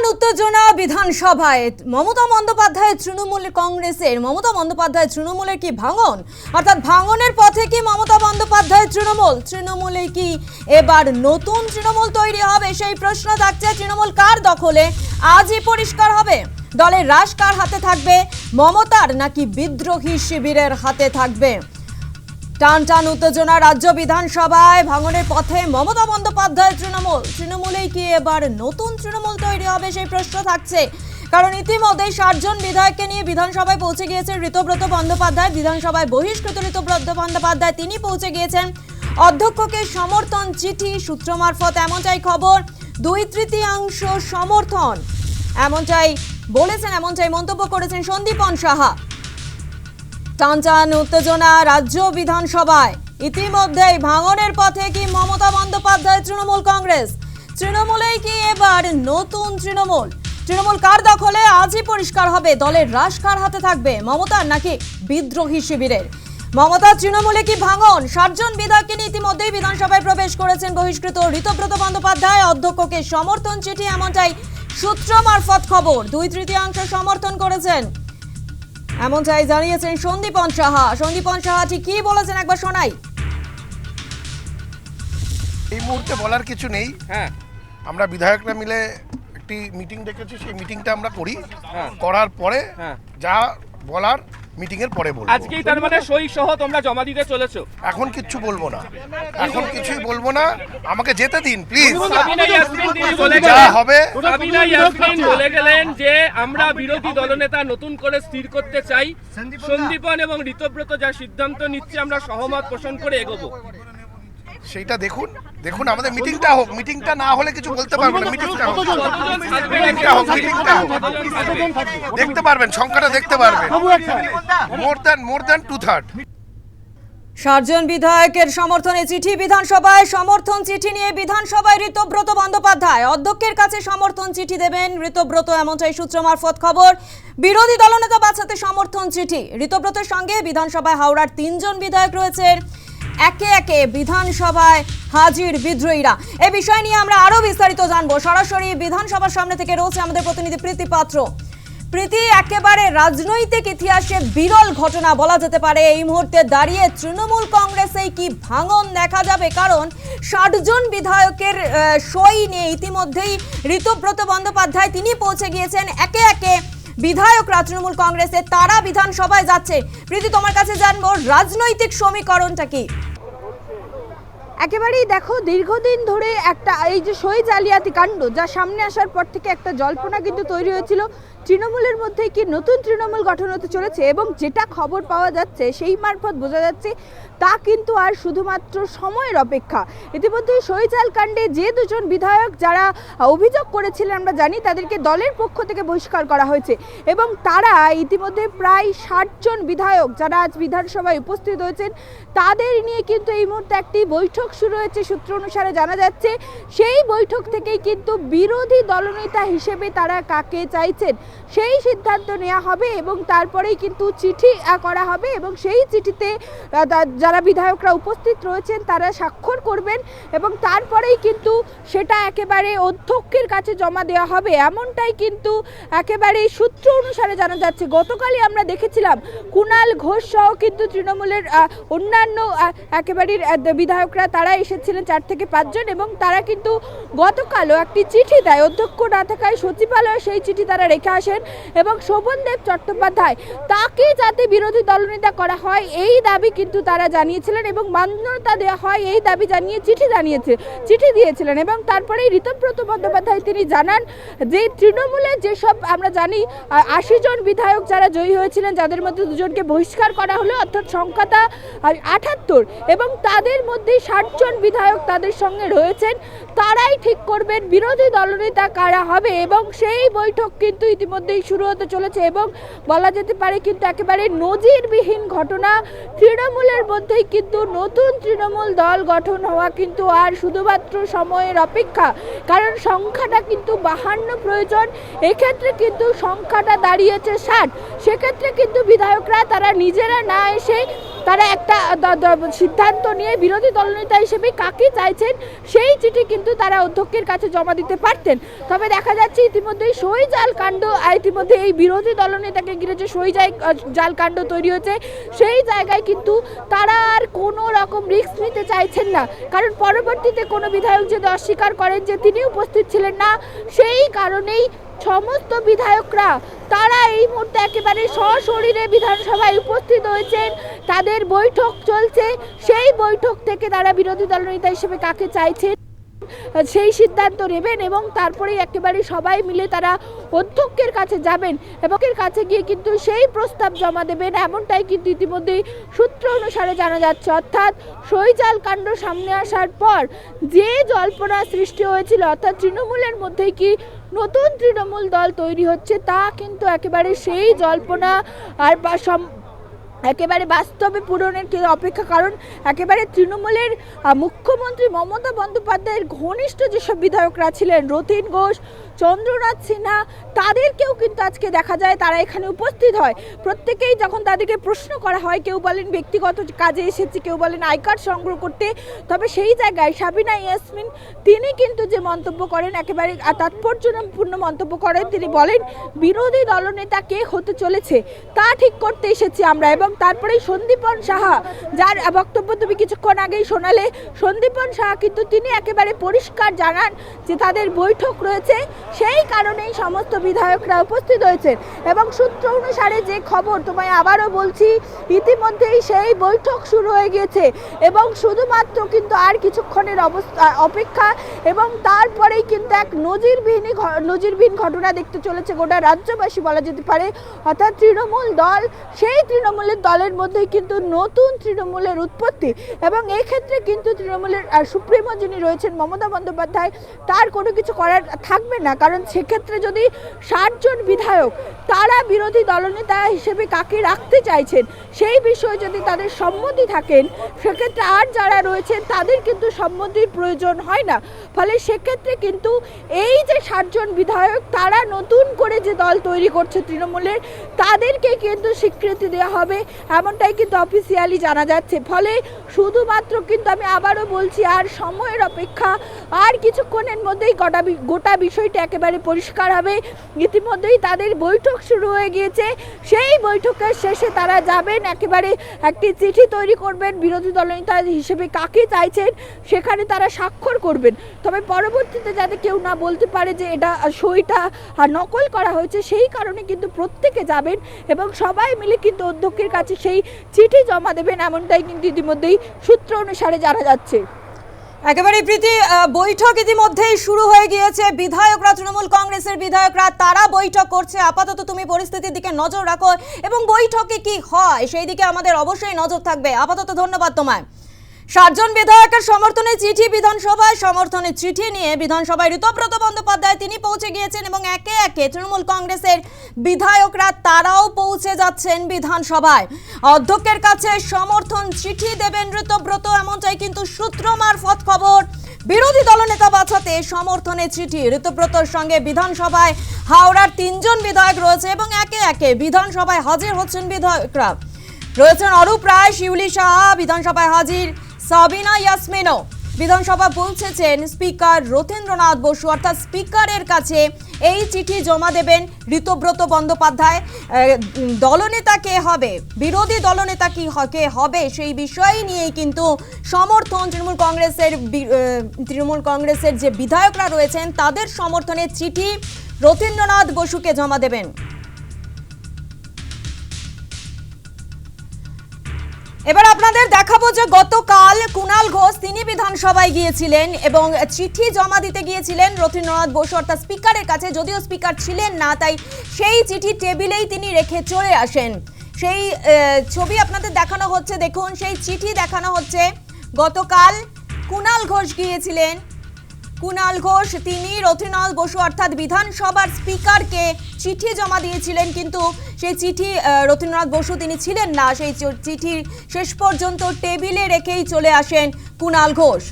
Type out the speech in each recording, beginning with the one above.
উত্তেজনা বিধানসভায় মমতা বন্দ্যোপাধ্যায় তৃণমূলের কি ভাঙন, অর্থাৎ ভাঙনের পথে কি মমতা বন্দ্যোপাধ্যায় তৃণমূলে কি এবার নতুন তৃণমূল তৈরি হবে সেই প্রশ্ন থাকছে। তৃণমূল কার দখলে আজই পরিষ্কার হবে। দলের রাশ কার হাতে থাকবে, মমতার নাকি বিদ্রোহী শিবিরের হাতে থাকবে। টান টান উত্তেজনা রাজ্য বিধানসভায়। ভাঙনের পথে মমতা বন্দ্যোপাধ্যায় তৃণমূলেই কি এবার নতুন তৃণমূল তৈরি হবে সেই প্রশ্ন থাকছে। কারণ ইতিমধ্যেই 60 জন বিধায়ককে নিয়ে বিধানসভায় পৌঁছে গিয়েছেন ঋতব্রত বন্দ্যোপাধ্যায়। বিধানসভায় বহিষ্কৃত ঋতব্রত বন্দ্যোপাধ্যায় তিনি পৌঁছে গিয়েছেন। অধ্যক্ষকে সমর্থন চিঠি সূত্র মারফত এমনটাই খবর, 2/3 সমর্থন এমনটাই বলেছেন, এমনটাই মন্তব্য করেছেন সন্দীপন সাহা। টানটান উত্তেজনা রাজ্য বিধানসভায়। ইতিমধ্যেই ভাঙনের পথে কি মমতা বন্দ্যোপাধ্যায় তৃণমূলেই কি এবার নতুন তৃণমূল কার দখলে আজই পরিষ্কার হবে। দলের রাশ কার হাতে থাকবে, মমতার নাকি বিদ্রোহী শিবিরের। মমতার তৃণমূলে কি ভাঙন। 60 জন বিধায়ককে নিয়ে ইতিমধ্যেই বিধানসভায় প্রবেশ করেছেন বহিষ্কৃত ঋতব্রত বন্দ্যোপাধ্যায়। অধ্যক্ষকে সমর্থন চিঠি এমনটাই সূত্র মারফত খবর, 2/3 সমর্থন করেছেন এমনটাই জানিয়েছেন সন্দীপন সাহা। ঠিক কি বলেছেন একবার শোনাই। এই মুহূর্তে বলার কিছু নেই। আমরা বিধায়করা মিলে একটি মিটিং ডেকেছি, সেই মিটিংটা আমরা করি, করার পরে যা বলার মিটিং এর পরে বলবো। আজকেই তার মানে সই সহ তোমরা জমা দিতে চলেছো? এখন কিচ্ছু বলবো না, এখন কিছুই বলবো না, আমাকে যেতে দিন প্লিজ। যা হবে। সাবিনা ইয়াসমিন বলে গেলেন যে আমরা বিরোধী দলনেতা নতুন করে স্থির করতে চাই। সন্দীপন এবং ঋতব্রত যা সিদ্ধান্ত নিচ্ছে আমরা সহমত পোষণ করে এগোবো। সেইটা দেখুন আমাদের মিটিংটা হোক, মিটিংটা না হলে কিছু বলতে পারবো না। মিটিংটা হোক, দেখতে পারবেন, সংখ্যাটা দেখতে পারবেন, মোর দ্যান 2/3। 60 জন বিধায়কের সমর্থনে চিঠি বিধানসভায়। সমর্থন চিঠি নিয়ে বিধানসভায় ঋতব্রত বন্দ্যোপাধ্যায়। অধ্যক্ষের কাছে সমর্থন চিঠি দেবেন ঋতব্রত এমনটাই সূত্র মারফত খবর। বিরোধী দলনেতা বাঁচাতে সমর্থন চিঠি। ঋতব্রতের সঙ্গে বিধানসভায় হাওড়ার 3 জন বিধায়ক রয়েছেন। একে একে বিধানসভায় হাজির বিদ্রোহীরা। এই বিষয় নিয়ে আমরা আরো বিস্তারিত জানবো। সরাসরি বিধানসভার সামনে থেকে রয়েছে আমাদের প্রতিনিধি প্রীতি পাত্র। প্রীতি, একেবারে রাজনৈতিক ইতিহাসে বিরল ঘটনা বলা যেতে পারে এই মুহূর্তে দাঁড়িয়ে তৃণমূল কংগ্রেসে কি ভাঙন দেখা যাবে। কারণ 60 জন বিধায়কের সই নিয়ে ইতিমধ্যেই ঋতব্রত বন্দ্যোপাধ্যায় তিনি পৌঁছে গিয়েছেন। একে একে বিধায়করা তৃণমূল কংগ্রেসে তারা বিধানসভায় যাচ্ছে। প্রীতি, তোমার কাছে জানবো রাজনৈতিক সমীকরণটা কি। একেবারেই দেখো, দীর্ঘদিন ধরে একটা এই যে সই জালিয়াতি কাণ্ড যা সামনে আসার পর থেকে একটা জল্পনা কিন্তু তৈরি হয়েছিল তৃণমূলের মধ্যে কি নতুন তৃণমূল গঠন হতে চলেছে, এবং যেটা খবর পাওয়া যাচ্ছে সেই মারফত বোঝা যাচ্ছে তা কিন্তু আর শুধুমাত্র সময়ের অপেক্ষা। ইতিমধ্যে সই জাল কাণ্ডে যে 2 জন বিধায়ক যারা অভিযোগ করেছিলেন আমরা জানি তাদেরকে দলের পক্ষ থেকে বহিষ্কার করা হয়েছে, এবং তারা ইতিমধ্যে প্রায় 60 জন বিধায়ক যারা আজ বিধানসভায় উপস্থিত হয়েছেন তাদের নিয়ে কিন্তু এই মুহূর্তে একটি বৈঠক শুরু হয়েছে। সূত্র অনুসারে জানা যাচ্ছে সেই বৈঠক থেকেই কিন্তু বিরোধী দলনেতা হিসেবে তারা কাকে চাইছেন সেই সিদ্ধান্ত নেওয়া হবে, এবং তারপরেই কিন্তু চিঠি করা হবে, এবং সেই চিঠিতে যারা বিধায়করা উপস্থিত রয়েছেন তারা স্বাক্ষর করবেন, এবং তারপরেই কিন্তু সেটা একেবারে অধ্যক্ষের কাছে জমা দেওয়া হবে। এমনটাই কিন্তু একেবারে সূত্র অনুসারে জানা যাচ্ছে। গতকালই আমরা দেখেছিলাম কুণাল ঘোষ সহ কিন্তু তৃণমূলের অন্যান্য একেবারে বিধায়করা তারা এসেছিলেন 4 থেকে 5 জন, এবং তারা কিন্তু গতকালও একটি চিঠি দেয়। অধ্যক্ষ না থাকায় সচিবালয়ে সেই চিঠি তারা রেখে আসেন, এবং শোভনদেব চট্টোপাধ্যায় তাকে যাতে বিরোধী দলনেতা করা হয় এই দাবি কিন্তু তারা জানিয়েছিলেন, এবং মান্যতা দেওয়া হয় এই দাবি জানিয়ে চিঠি দিয়েছিলেন। এবং তারপরে ঋতব্রত বন্দ্যোপাধ্যায় তিনি জানান যে তৃণমূলের যেসব আমরা জানি 80 জন বিধায়ক যারা জয়ী হয়েছিলেন যাদের মধ্যে 2 জনকে বহিষ্কার করা হলো, অর্থাৎ সংখ্যাটা 78, এবং তাদের মধ্যে 60 জন বিধায়ক তাদের সঙ্গে রয়েছেন। তারাই ঠিক করবেন বিরোধী দলনেতা কারা হবে, এবং সেই বৈঠক কিন্তু ইতিমধ্যেই শুরু হতে চলেছে। এবং বলা যেতে পারে কিন্তু একেবারে নজিরবিহীন ঘটনা। তৃণমূলের মধ্যেই কিন্তু নতুন তৃণমূল দল গঠন হওয়া কিন্তু আর শুধুমাত্র সময়ের অপেক্ষা, কারণ সংখ্যাটা কিন্তু 52 প্রয়োজন। এক্ষেত্রে কিন্তু সংখ্যাটা দাঁড়িয়েছে 60। সেক্ষেত্রে কিন্তু বিধায়করা তারা নিজেরা না এসে তারা একটা সিদ্ধান্ত নিয়ে বিরোধী দলনেতা হিসেবে কাকে চাইছেন সেই চিঠি কিন্তু তারা অধ্যক্ষের কাছে জমা দিতে পারতেন। তবে দেখা যাচ্ছে ইতিমধ্যেই সই জাল কাণ্ড, ইতিমধ্যে এই বিরোধী দলনেতাকে ঘিরে যে সই জাল কাণ্ড তৈরি হয়েছে সেই জায়গায় কিন্তু তারা আর কোনো রকম রিস্ক নিতে চাইছেন না, কারণ পরবর্তীতে কোনো বিধায়ক যদি অস্বীকার করেন যে তিনি উপস্থিত ছিলেন না, সেই কারণেই সমস্ত বিধায়করা তারা এই মুহূর্তে একেবারে সশরীরে বিধানসভায় উপস্থিত হয়েছেন। তাদের বৈঠক চলছে, সেই বৈঠক থেকে তারা বিরোধী দলনেতা হিসেবে কাকে চাইছেন সেই সিদ্ধান্ত নেবেন এবং তারপরেই একেবারে সবাই মিলে তারা অধ্যক্ষের কাছে যাবেন এবং এর কাছে গিয়ে কিন্তু সেই প্রস্তাব জমা দেবেন, এমনটাই কিন্তু ইতিমধ্যেই সূত্র অনুসারে জানা যাচ্ছে। অর্থাৎ সইজাল কাণ্ড সামনে আসার পর যে জল্পনা সৃষ্টি হয়েছিল, অর্থাৎ তৃণমূলের মধ্যেই কি নতুন তৃণমূল দল তৈরি হচ্ছে, তা কিন্তু একেবারে সেই জল্পনা আর একেবারে বাস্তবে পূরণের অপেক্ষা। কারণ একেবারে তৃণমূলের মুখ্যমন্ত্রী মমতা বন্দ্যোপাধ্যায়ের ঘনিষ্ঠ যেসব বিধায়করা ছিলেন, রতিন ঘোষ, চন্দ্রনাথ সিনহা, তাদেরকেও কিন্তু আজকে দেখা যায় তারা এখানে উপস্থিত হয়। প্রত্যেকেই যখন তাদেরকে প্রশ্ন করা হয়, কেউ বলেন ব্যক্তিগত কাজে এসেছে, কেউ বলেন আই কার্ড সংগ্রহ করতে, তবে সেই জায়গায় সাবিনা ইয়াসমিন তিনি কিন্তু যে মন্তব্য করেন একেবারে তাৎপর্যপূর্ণ মন্তব্য করেন। তিনি বলেন বিরোধী দলনেতা কে হতে চলেছে তা ঠিক করতে এসেছি আমরা। এবং তারপরেই সন্দীপন সাহা, যার বক্তব্য তুমি কিছুক্ষণ আগেই শোনালে, সন্দীপন সাহা কিন্তু তিনি একেবারে পরিষ্কার জানান যে তাদের বৈঠক রয়েছে, সেই কারণেই সমস্ত বিধায়করা উপস্থিত হয়েছেন। এবং সূত্র অনুসারে যে খবর তোমায় আবারও বলছি, ইতিমধ্যেই সেই বৈঠক শুরু হয়ে গিয়েছে এবং শুধুমাত্র কিন্তু আর কিছুক্ষণের অপেক্ষা এবং তারপরেই কিন্তু এক নজিরবিহীন ঘটনা দেখতে চলেছে গোটা রাজ্যবাসী বলা যেতে পারে। অর্থাৎ তৃণমূল দল, সেই তৃণমূলের দলের মধ্যেই কিন্তু নতুন তৃণমূলের উৎপত্তি এবং এক্ষেত্রে কিন্তু তৃণমূলের সুপ্রিমো যিনি রয়েছেন মমতা বন্দ্যোপাধ্যায়, তার কোনো কিছু করার থাকবে না। কারণ সেক্ষেত্রে যদি 60 জন বিধায়ক তারা বিরোধী দলনেতা হিসেবে কাকে রাখতে চাইছেন সেই বিষয়ে যদি তাদের সম্মতি থাকেন, সেক্ষেত্রে আর যারা রয়েছেন তাদের কিন্তু সম্মতির প্রয়োজন হয় না। ফলে সেক্ষেত্রে কিন্তু এই যে 60 জন বিধায়ক তারা নতুন করে যে দল তৈরি করছে তৃণমূলের, তাদেরকে কিন্তু স্বীকৃতি দেওয়া হবে, এমনটাই কিন্তু অফিসিয়ালি জানা যাচ্ছে। ফলে শুধুমাত্র কিন্তু আমি আবারও বলছি আর সময়ের অপেক্ষা, আর কিছুক্ষণের মধ্যেই গোটা বিষয়টা একেবারে পরিষ্কার হবে। ইতিমধ্যেই তাদের বৈঠক শুরু হয়ে গিয়েছে, সেই বৈঠকের শেষে তারা যাবেন, একেবারে একটি চিঠি তৈরি করবেন বিরোধী দলনেতা হিসেবে কাকে চাইছেন, সেখানে তারা স্বাক্ষর করবেন। তবে পরবর্তীতে যাতে কেউ না বলতে পারে যে এটা সইটা নকল করা হয়েছে, সেই কারণে কিন্তু প্রত্যেকে যাবেন এবং সবাই মিলে কিন্তু অধ্যক্ষের কাছে সেই চিঠি জমা দেবেন, এমনটাই কিন্তু ইতিমধ্যেই সূত্র অনুসারে জানা যাচ্ছে। একেবারে প্রীতি, বৈঠক ইতিমধ্যেই শুরু হয়ে গিয়েছে। বিধায়করা, তৃণমূল কংগ্রেসের বিধায়করা তারা বৈঠক করছে। আপাতত তুমি পরিস্থিতির দিকে নজর রাখো এবং বৈঠকে কি হয় সেই দিকে আমাদের অবশ্যই নজর থাকবে। আপাতত ধন্যবাদ তোমায়। 60 জন বিধায়কের সমর্থনে চিঠি বিধানসভায়, সমর্থনের চিঠি নিয়ে বিধানসভায় ঋতব্রত বন্দ্যোপাধ্যায় তিনি পৌঁছে গিয়েছেন এবং একে একে তৃণমূল কংগ্রেসের বিধায়করা তারাও পৌঁছে যাচ্ছেন বিধানসভায়। অধ্যক্ষের কাছে সমর্থন চিঠি দেবেন ঋতব্রত, এমনটাই কিন্তু সূত্র মারফত খবর। বিরোধী দলনেতা বাঁচাতে সমর্থনের চিঠি ঋতব্রতর সঙ্গে বিধানসভায় হাওড়ার 3 জন বিধায়ক রয়েছে এবং একে একে বিধানসভায় হাজির হচ্ছেন বিধায়করা। রয়েছেন অরূপ রায়, শিউলি সাহা, বিধানসভায় হাজির সাবিনা ইয়াসমিনও। বিধানসভা পৌঁছেছেন স্পিকার রথীন্দ্রনাথ বসু, অর্থাৎ স্পিকারের কাছে এই চিঠি জমা দেবেন ঋতব্রত বন্দ্যোপাধ্যায়। দলনেতা কে হবে, বিরোধী দলনেতা কি কে হবে সেই বিষয় নিয়েই কিন্তু সমর্থন তৃণমূল কংগ্রেসের যে বিধায়করা রয়েছেন তাদের সমর্থনের চিঠি রথীন্দ্রনাথ বসুকে জমা দেবেন। এবার আপনাদের দেখাবো যে গতকাল কুণাল ঘোষ তিনি বিধানসভায় গিয়েছিলেন এবং চিঠি জমা দিতে গিয়েছিলেন রথীন্দ্রনাথ বসু অর্থাৎ স্পিকারের কাছে। যদিও স্পিকার ছিলেন না, তাই সেই চিঠি টেবিলেই তিনি রেখে চলে আসেন। সেই ছবি আপনাদের দেখানো হচ্ছে, দেখুন সেই চিঠি দেখানো হচ্ছে। গতকাল কুণাল ঘোষ গিয়েছিলেন, কুণাল ঘোষ তিনি রথীন্দ্রনাথ বসু অর্থাৎ বিধানসভার স্পিকারকে চিঠি জমা দিয়েছিলেন, কিন্তু সেই চিঠি রথীন্দ্রনাথ বসু তিনি ছিলেন না। সেই চিঠি শেষ পর্যন্ত টেবিলে রেখেই চলে আসেন কুণাল ঘোষ।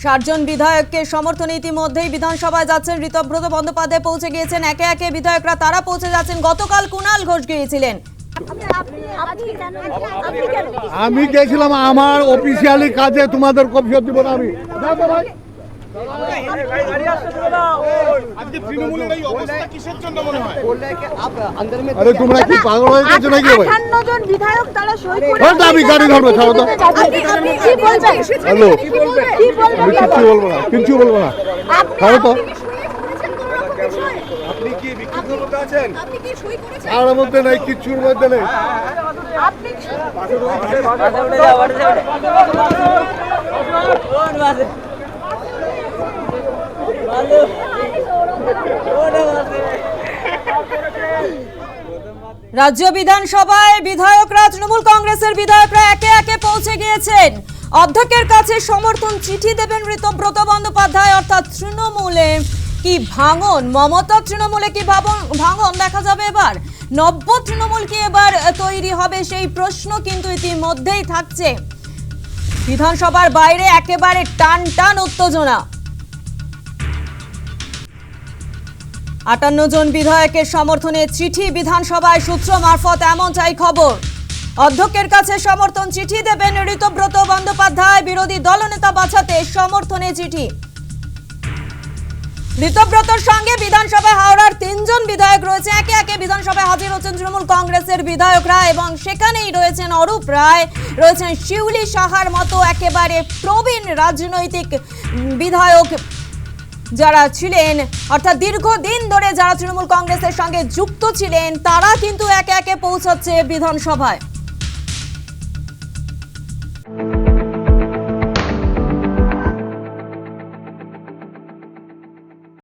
60 জন বিধায়ককে সমর্থনে ইতিমধ্যেই বিধানসভায় যাচ্ছেন ঋতব্রত বন্দ্যোপাধ্যায় পৌঁছে গিয়েছেন। একে একে বিধায়করা তারা পৌঁছে যাচ্ছেন। গতকাল কুণাল ঘোষ গিয়েছিলেন। আমি গেছিলাম আমার অফিসিয়ালি কাজে, তোমাদের কফিও দিব না আমি। আরে তোমরা কি পাগল হয়ে গেছো নাকি ভাই? 58 জন বিধায়ক তারা সই করে হ্যাঁ, আমি গাড়ি ধরবো, ছাড়ো তো। আপনি কি বলবেন? হ্যালো, কি বলবেন? আমি কিচ্ছু বলবো না, কিচ্ছু বলবো না, ছাড়ো তো। আপনি কি বিক্ষুব্ধ লোক আছেন? আর মধ্যে নেই, কিচ্ছুর মধ্যে নেই। আপনি রাজ্য বিধানসভায় বিধায়করা, তৃণমূল কংগ্রেসের বিধায়করা একে একে পৌঁছে গিয়েছেন। অধ্যক্ষের কাছে সমর্থন চিঠি দেবেন ঋতব্রত বন্দ্যোপাধ্যায়। অর্থাৎ তৃণমূলে কি ভাঙন, মমতা তৃণমূলে কি ভাঙন দেখা যাবে এবার? নব্য তৃণমূল কি এবার তৈরি হবে, সেই প্রশ্ন কিন্তু ইতিমধ্যেই থাকছে। বিধানসভার বাইরে একেবারে টান টান উত্তেজনা। 58 জন বিধায়কের সমর্থনে চিঠি বিধানসভায়, সূত্র মারফত এমনটাই খবর। অধ্যক্ষের কাছে সমর্থন চিঠি দেবেন ঋতব্রত বন্দ্যোপাধ্যায়। বিরোধী দলনেতা বাঁচাতে সমর্থনে চিঠি। ঋতব্রতর সঙ্গে বিধানসভায় হাওড়ার 3 জন বিধায়ক রয়েছে। একে একে বিধানসভায় হাজির হচ্ছেন তৃণমূল কংগ্রেসের বিধায়করা এবং সেখানেই রয়েছেন অরূপ রায়, রয়েছেন শিউলি সাহার মতো একেবারে প্রবীণ রাজনৈতিক বিধায়ক যারা ছিলেন, অর্থাৎ দীর্ঘদিন ধরে যারা তৃণমূল কংগ্রেসের সঙ্গে যুক্ত ছিলেন, তারা কিন্তু একে একে পৌঁছাচ্ছে বিধানসভায়।